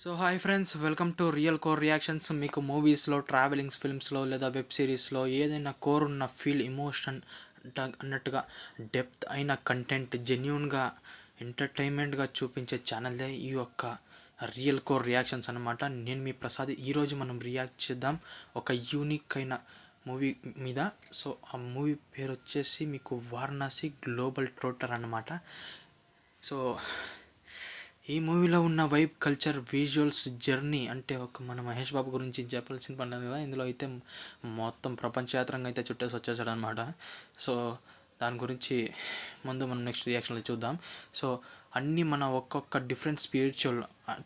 So hi friends, welcome to real core reactions. మీకు మూవీస్లో, travelings ఫిల్మ్స్లో లేదా వెబ్ సిరీస్లో ఏదైనా కోర్ ఉన్న ఫీల్, ఎమోషన్ అన్నట్టుగా డెప్త్ అయిన కంటెంట్ జెన్యున్గా ఎంటర్టైన్మెంట్గా చూపించే ఛానల్దే ఈ యొక్క రియల్ కోర్ రియాక్షన్స్ అనమాట. నేను మీ ప్రసాద్. ఈరోజు మనం రియాక్ట్ చేద్దాం ఒక యూనిక్ అయిన మూవీ మీద. సో ఆ మూవీ పేరు వచ్చేసి మీకు వారణాసి గ్లోబల్ ట్రోటర్ అన్నమాట. సో ఈ మూవీలో ఉన్న వైబ్, కల్చర్, విజువల్స్, జర్నీ అంటే ఒక మన మహేష్ బాబు గురించి చెప్పాల్సిన పని కదా. ఇందులో అయితే మొత్తం ప్రపంచయాత్రంగా అయితే చుట్టేసి వచ్చేసాడు అనమాట. సో దాని గురించి ముందు మనం నెక్స్ట్ రియాక్షన్లో చూద్దాం. సో అన్నీ మన ఒక్కొక్క డిఫరెంట్ స్పిరిచువల్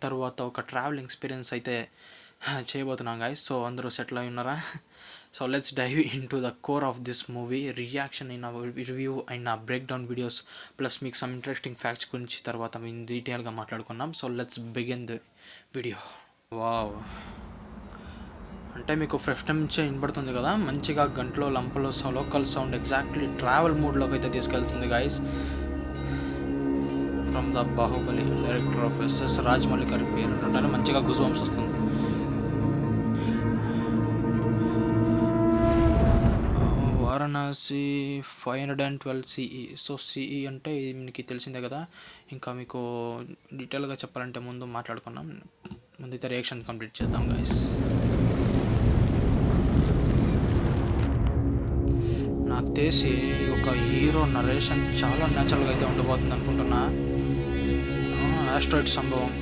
తర్వాత ఒక ట్రావెల్ ఎక్స్పీరియన్స్ అయితే చేయబోతున్నాం గాయస్. సో అందరూ సెటిల్ అయి ఉన్నారా? So let's dive into the core of this movie. Reaction అయిన రివ్యూ అయిన బ్రేక్ డౌన్ వీడియోస్ ప్లస్ మీకు సమ్ ఇంట్రెస్టింగ్ ఫ్యాక్ట్స్ గురించి తర్వాత మేము డీటెయిల్గా మాట్లాడుకున్నాం. So let's begin the video. Wow, అంటే మీకు ఫస్ట్ టైం నుంచే వినబడుతుంది కదా, మంచిగా గంటలో లంపలో లోకల్ సౌండ్ ఎగ్జాక్ట్లీ ట్రావెల్ మూడ్లోకి అయితే తీసుకెళ్తుంది guys. From the Baahubali director of SS Rajamouli గారి పేరు ఉంటుంటే మంచిగా గుజువంస్ వస్తుంది. వారణాసి 512 CE. సో CE అంటే మీకు తెలిసిందే కదా. ఇంకా మీకు డీటెయిల్గా చెప్పాలంటే ముందు మాట్లాడుకున్నాం. ముందైతే రియాక్షన్ కంప్లీట్ చేద్దాం గైస్. నాకు తెలిసి ఒక హీరో నరేషన్ చాలా న్యాచురల్గా అయితే ఉండబోతుంది అనుకుంటున్నా. ఆస్ట్రాయిడ్ సంభవం.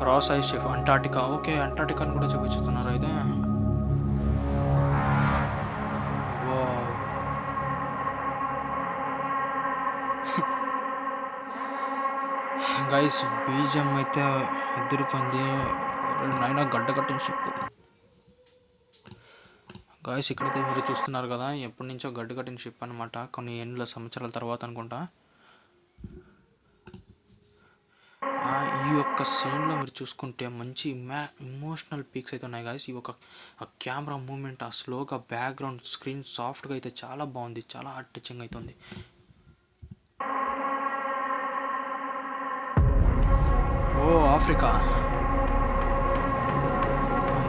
Ross ice shelf Antarctica. Okay, అంటార్టికాని కూడా చూపించుతున్నారు అయితే. గైస్ బీజం అయితే ఎదురుపోయింది. నైనా గడ్డ కట్టిన షిప్ గాయస్. ఇక్కడైతే మీరు చూస్తున్నారు కదా, ఎప్పటి నుంచో గడ్డ కట్టిన షిప్ అనమాట. కొన్ని ఎన్నో సంవత్సరాల తర్వాత అనుకుంటా. ఈ యొక్క సీన్లో మీరు చూసుకుంటే మంచి ఇమోషనల్ పీక్స్ అయితే ఉన్నాయి గాయస్. ఈ ఒక కెమెరా మూమెంట్, ఆ స్లోగా బ్యాక్గ్రౌండ్ స్క్రీన్ సాఫ్ట్గా అయితే చాలా బాగుంది, చాలా హార్ట్ టచింగ్ అవుతుంది. ఓ ఆఫ్రికా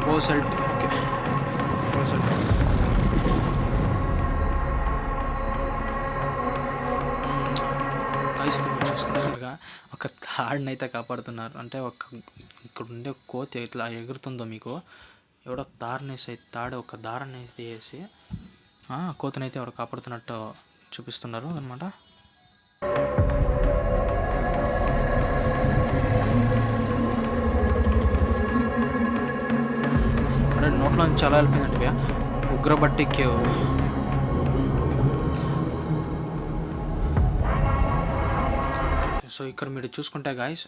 బోసెల్ట్. ఓకే బోసెల్ట్. చూసుకున్నారుగా ఒక తాడుని అయితే కాపాడుతున్నారు. అంటే ఇక్కడ ఉండే కోతి ఇట్లా ఎగురుతుందో మీకు ఎవడో ఒక దారాన్ని వేసి కోతిని అయితే ఎవడో కాపాడుతున్నట్టు చూపిస్తున్నారు అనమాట. అంటే నోట్లో నుంచి చాలా వెళ్ళిపోయిందండి. ఉగ్రబట్టి కేవ్. సో ఇక్కడ మీరు చూసుకుంటే గాయస్,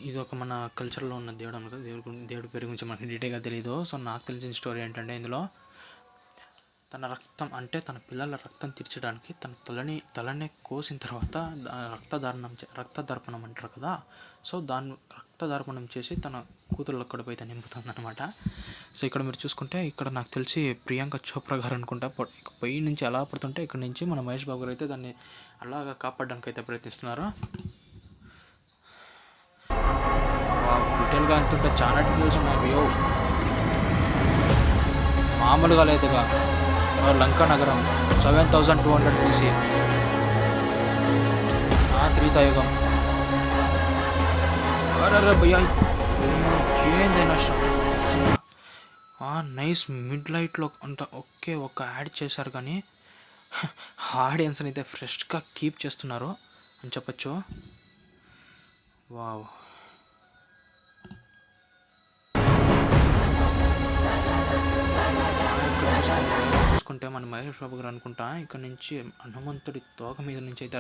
ఇది ఒక మన కల్చర్లో ఉన్న దేవుడు అనమాట. దేవుడి పేరు గురించి మనకి డీటెయిల్గా తెలియదు. సో నాకు తెలిసిన స్టోరీ ఏంటంటే, ఇందులో తన రక్తం అంటే తన పిల్లల రక్తం తీర్చడానికి తన తలనే కోసిన తర్వాత రక్తదర్పణం అంటారు కదా. సో దాన్ని రక్తదర్పణం చేసి తన కూతుళ్ళ కడుపు అయితే నింపుతుంది అనమాట. సో ఇక్కడ మీరు చూసుకుంటే, ఇక్కడ నాకు తెలిసి ప్రియాంక చోప్రా గారు అనుకుంటా పై నుంచి అలా పడుతుంటే ఇక్కడ నుంచి మన మహేష్ బాబు గారు అయితే దాన్ని అలాగా కాపాడడానికి అయితే ప్రయత్నిస్తున్నారు. డీటెయిల్గా అంటుంటే చాలా డీటెయిల్స్ ఉన్నాయి. మామూలుగా లేదుగా. లంకా నగరం 7200 BC, త్రేతాయుగం. భయ్యా ఏందైనా నైస్ మిడ్ లైట్లో అంత ఓకే. ఒక యాడ్ చేశారు కానీ ఆడియన్స్ని అయితే ఫ్రెష్గా కీప్ చేస్తున్నారు అని చెప్పచ్చు. వావ్. చూసుకుంటే మన మహేష్ బాబు గారు అనుకుంటా ఇక్కడ నుంచి హనుమంతుడి తోక మీద నుంచి అయితే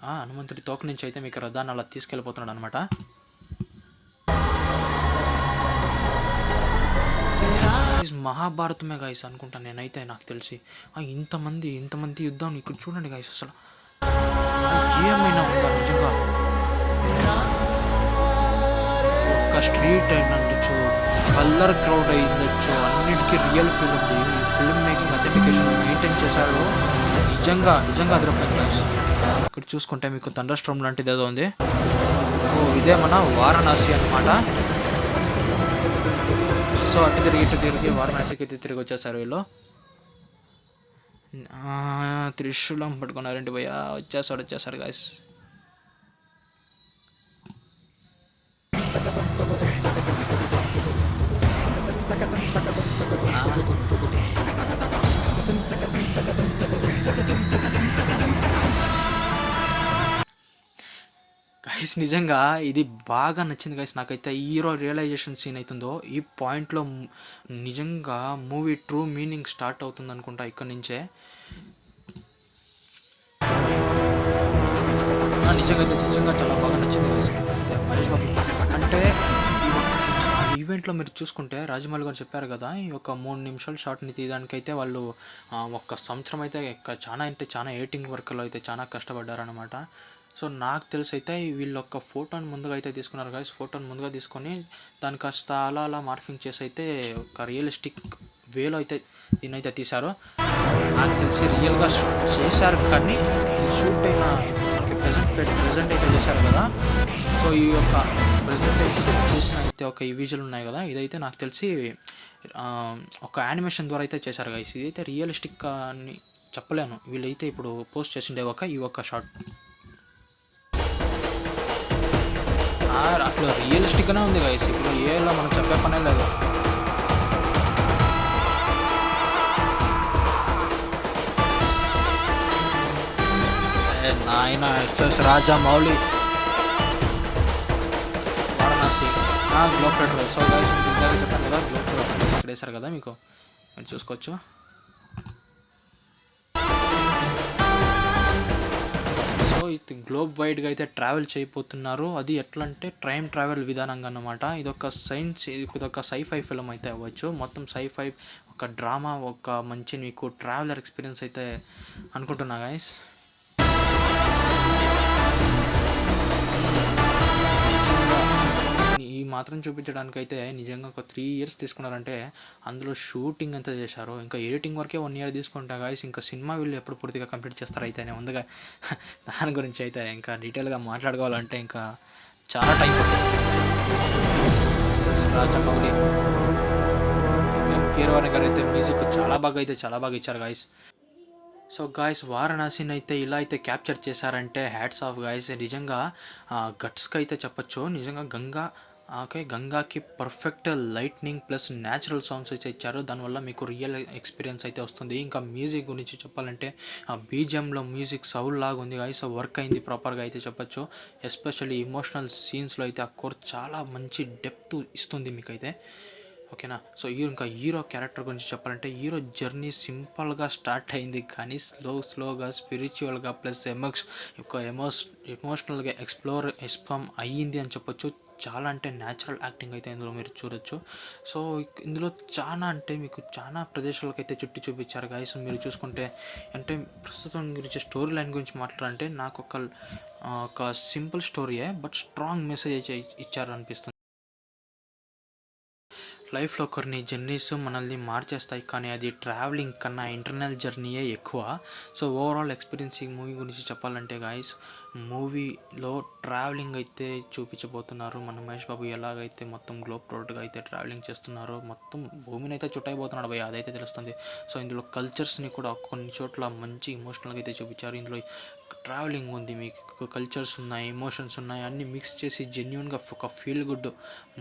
హనుమంతుడి తోక నుంచి అయితే మీకు రథాన్ని అలా తీసుకెళ్ళిపోతున్నాడు అనమాట. మహాభారతమే గాయస్ అనుకుంటా నేనైతే, నాకు తెలిసి. ఇంతమంది యుద్ధం ఇక్కడ చూడండి గాయస్. అసలు ఏమైనా ఉందా నిజంగా? ఒక స్ట్రీట్ అయినట్టు కలర్ క్రౌడ్ అయ్యిండొచ్చు, అన్నిటికీ రియల్ ఫీల్ ఉంది. ఈ ఫిల్మ్ మేకింగ్ అథెంటికేషన్ మెయింటైన్ చేశారు. నిజంగా నిజంగా అదిరిపోయింది గైస్. ఇక్కడ చూసుకుంటే మీకు థండర్ స్టార్మ్ లాంటిది ఏదో ఉంది. ఓ ఇదే మన వారణాసి అనమాట. సో అటు తిరిగి వారణాసికి అయితే తిరిగి వచ్చేసారు వీళ్ళు. త్రిశూలం పట్టుకున్నారండి భయ్య. వచ్చేసాడు గాయస్. గైస్ నిజంగా ఇది బాగా నచ్చింది గైస్ నాకైతే. హీరో రియలైజేషన్ సీన్ అవుతుందో ఈ పాయింట్లో నిజంగా మూవీ ట్రూ మీనింగ్ స్టార్ట్ అవుతుంది అనుకుంటా ఇక్కడ నుంచే. నిజంగా చాలా బాగా నచ్చింది గైస్ నాకైతే మహేష్ బాబు. అంటే ఈ ఒక్క ఈవెంట్లో మీరు చూసుకుంటే రాజమౌళి గారు చెప్పారు కదా, ఈ యొక్క 3 నిమిషాలు షార్ట్ని తీయడానికైతే వాళ్ళు ఒక్క సంవత్సరం అయితే చాలా ఎడిటింగ్ వర్క్లో అయితే చాలా కష్టపడ్డారనమాట. సో నాకు తెలిసి అయితే వీళ్ళు ఒక ఫోటోని ముందుగా అయితే తీసుకున్నారు గైస్. ఫోటోని ముందుగా తీసుకొని దాని కాస్త అలా మార్ఫింగ్ చేసి అయితే ఒక రియలిస్టిక్ వేలో అయితే దీన్ని అయితే తీశారు. నాకు తెలిసి రియల్గా షూట్ చేశారు, కానీ షూట్ అయిన మనకి ప్రజెంట్ అయితే చేశారు కదా. సో ఈ యొక్క ప్రజెంటేషన్ చేసిన అయితే ఒక ఈ విజువల్ ఉన్నాయి కదా, ఇదైతే నాకు తెలిసి ఒక యానిమేషన్ ద్వారా అయితే చేశారు గైస్. ఇదైతే రియలిస్టిక్ అని చెప్పలేను. వీళ్ళైతే ఇప్పుడు పోస్ట్ చేసిండే ఈ ఒక్క షార్ట్ అట్లా రియలిస్టిక్గానే ఉంది గైస్. ఇప్పుడు ఏలా మనం చెప్పే పనే లేదు. నాయన SS Rajamouli Varanasi globe trader. So guys మీకు ఇందాక చెప్పాను కదా, గ్లోబ్ ట్రేడర్ ఇక్కడ వేశారు కదా, మీకు మీరు చూసుకోవచ్చు. ఇది గ్లోబ్ వైడ్గా అయితే ట్రావెల్ చేయబోతున్నారు. అది ఎట్లా అంటే టైం ట్రావెల్ విధానంగా అన్నమాట. ఇదొక సైఫై ఫిల్మ్ అయితే అవ్వచ్చు. మొత్తం సైఫై ఒక డ్రామా, ఒక మంచి మీకు ట్రావెలర్ ఎక్స్పీరియన్స్ అయితే అనుకుంటున్నా గైస్. ఈ మాత్రం చూపించడానికైతే నిజంగా ఒక 3 years తీసుకున్నారంటే అందులో షూటింగ్ అంతా చేశారు. ఇంకా ఎడిటింగ్ వరకే 1 year తీసుకుంటా గాయస్. ఇంకా సినిమా వీళ్ళు ఎప్పుడు పూర్తిగా కంప్లీట్ చేస్తారు అయితేనే ముందుగా దాని గురించి అయితే ఇంకా డీటెయిల్గా మాట్లాడుకోవాలంటే ఇంకా చాలా టైం పడుతుంది. రాజమౌళి కీరవాణి గారు అయితే మ్యూజిక్ చాలా బాగా ఇచ్చారు గాయస్. సో గాయస్ వారణాసిని అయితే ఇలా అయితే క్యాప్చర్ చేశారంటే హ్యాట్స్ ఆఫ్ గాయస్. నిజంగా గట్స్కి అయితే చెప్పచ్చు. నిజంగా గంగాకి perfect lightning plus natural sounds అయితే ఇచ్చారు. దానివల్ల మీకు రియల్ ఎక్స్పీరియన్స్ అయితే వస్తుంది. ఇంకా మ్యూజిక్ గురించి చెప్పాలంటే బీజిఎంలో మ్యూజిక్ సౌండ్ లాగా ఉంది గాయస్. వర్క్ అయింది ప్రాపర్గా అయితే చెప్పచ్చు. ఎస్పెషల్లీ ఇమోషనల్ సీన్స్లో అయితే ఆ కోర్ చాలా మంచి డెప్త్ ఇస్తుంది మీకైతే. ఓకేనా. సో ఇంకా హీరో క్యారెక్టర్ గురించి చెప్పాలంటే హీరో జర్నీ సింపుల్గా స్టార్ట్ అయింది, కానీ స్లోగా స్పిరిచువల్గా ప్లస్ ఎమోషనల్గా ఎక్స్పామ్ అయ్యింది అని చెప్పొచ్చు. చాలా అంటే న్యాచురల్ యాక్టింగ్ అయితే ఇందులో మీరు చూడొచ్చు. సో ఇందులో మీకు చాలా ప్రదేశాలకు అయితే చుట్టి చూపించారు గాయస్. మీరు చూసుకుంటే అంటే ప్రస్తుతం గురించి స్టోరీ లైన్ గురించి మాట్లాడాలంటే నాకు ఒక సింపుల్ స్టోరీయే బట్ స్ట్రాంగ్ మెసేజ్ అయితే ఇచ్చారనిపిస్తుంది. లైఫ్లో కొన్ని జర్నీస్ మనల్ని మార్చేస్తాయి, కానీ అది ట్రావెలింగ్ కన్నా ఇంటర్నల్ జర్నీయే ఎక్కువ. సో ఓవరాల్ ఎక్స్పీరియన్స్ ఈ మూవీ గురించి చెప్పాలంటే గాయస్, మూవీలో ట్రావెలింగ్ అయితే చూపించబోతున్నారు. మన మహేష్ బాబు ఎలాగైతే మొత్తం గ్లోబ్ ట్రోట్గా అయితే ట్రావెలింగ్ చేస్తున్నారో, మొత్తం భూమిని అయితే చుట్టైపోతున్నాడు భయ్య, అదైతే తెలుస్తుంది. సో ఇందులో కల్చర్స్ని కూడా కొన్ని చోట్ల మంచి ఇమోషనల్గా అయితే చూపించారు. ఇందులో ట్రావెలింగ్ ఉంది, మీకు కల్చర్స్ ఉన్నాయి, ఎమోషన్స్ ఉన్నాయి, అన్నీ మిక్స్ చేసి జెన్యున్గా ఒక ఫీల్ గుడ్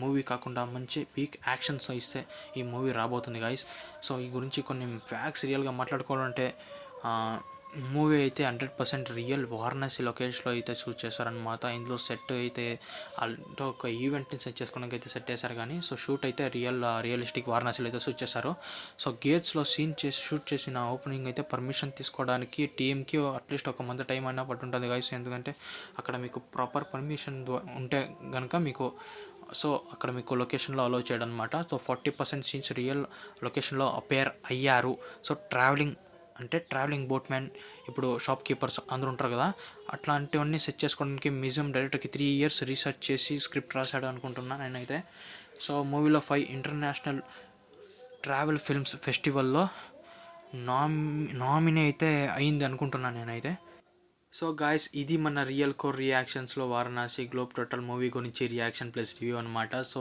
మూవీ కాకుండా మంచి పీక్ యాక్షన్స్ ఇస్తే ఈ మూవీ రాబోతుంది గాయస్. సో ఈ గురించి కొన్ని ఫ్యాక్ట్స్ రియల్గా మాట్లాడుకోవాలంటే మూవీ అయితే 100% రియల్ వారణాసి లొకేషన్లో అయితే షూట్ చేశారనమాట. ఇందులో సెట్ అయితే అంటే ఒక ఈవెంట్ని సెట్ చేసుకోవడానికి అయితే సెట్ చేశారు, కానీ సో షూట్ అయితే రియలిస్టిక్ వారణాసిలో అయితే షూట్ చేశారు. సో గేట్స్లో షూట్ చేసిన ఓపెనింగ్ అయితే పర్మిషన్ తీసుకోవడానికి టీంకి అట్లీస్ట్ ఒక మంత్ టైం అయినా పట్టుంటుంది గాయస్. ఎందుకంటే అక్కడ మీకు ప్రాపర్ పర్మిషన్ ఉంటే కనుక మీకు అక్కడ మీకు లొకేషన్లో అలౌ చేయడం అనమాట. సో 40% సీన్స్ రియల్ లొకేషన్లో అపేర్ అయ్యారు. సో ట్రావెలింగ్ బోట్ మ్యాన్, ఇప్పుడు షాప్ కీపర్స్ అందరూ ఉంటారు కదా, అట్లాంటివన్నీ సెట్ చేసుకోవడానికి మ్యూజియం డైరెక్టర్కి 3 years రీసెర్చ్ చేసి స్క్రిప్ట్ రాశాడు అనుకుంటున్నాను నేనైతే. సో మూవీలో 5 ఇంటర్నేషనల్ ట్రావెల్ ఫిల్మ్స్ ఫెస్టివల్లో నామినీ అయితే అయింది అనుకుంటున్నాను నేనైతే. సో గాయస్, ఇది మన రియల్ కోర్ రియాక్షన్స్లో వారణాసి గ్లోబ్ టోటల్ మూవీ గురించి రియాక్షన్ ప్లస్ రివ్యూ అనమాట. సో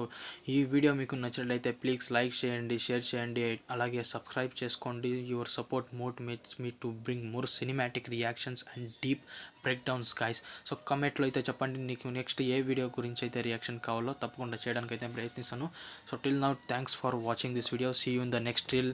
ఈ వీడియో మీకు నచ్చినట్లయితే ప్లీజ్ లైక్ చేయండి, షేర్ చేయండి, అలాగే సబ్స్క్రైబ్ చేసుకోండి. Your support motivates me to bring more cinematic reactions and deep break downs guys. So కమెంట్లో అయితే చెప్పండి నీకు నెక్స్ట్ ఏ వీడియో గురించి అయితే రియాక్షన్ కావాలో, తప్పకుండా చేయడానికి అయితే ప్రయత్నిస్తాను. So till now thanks for watching this video. See you in the next reel.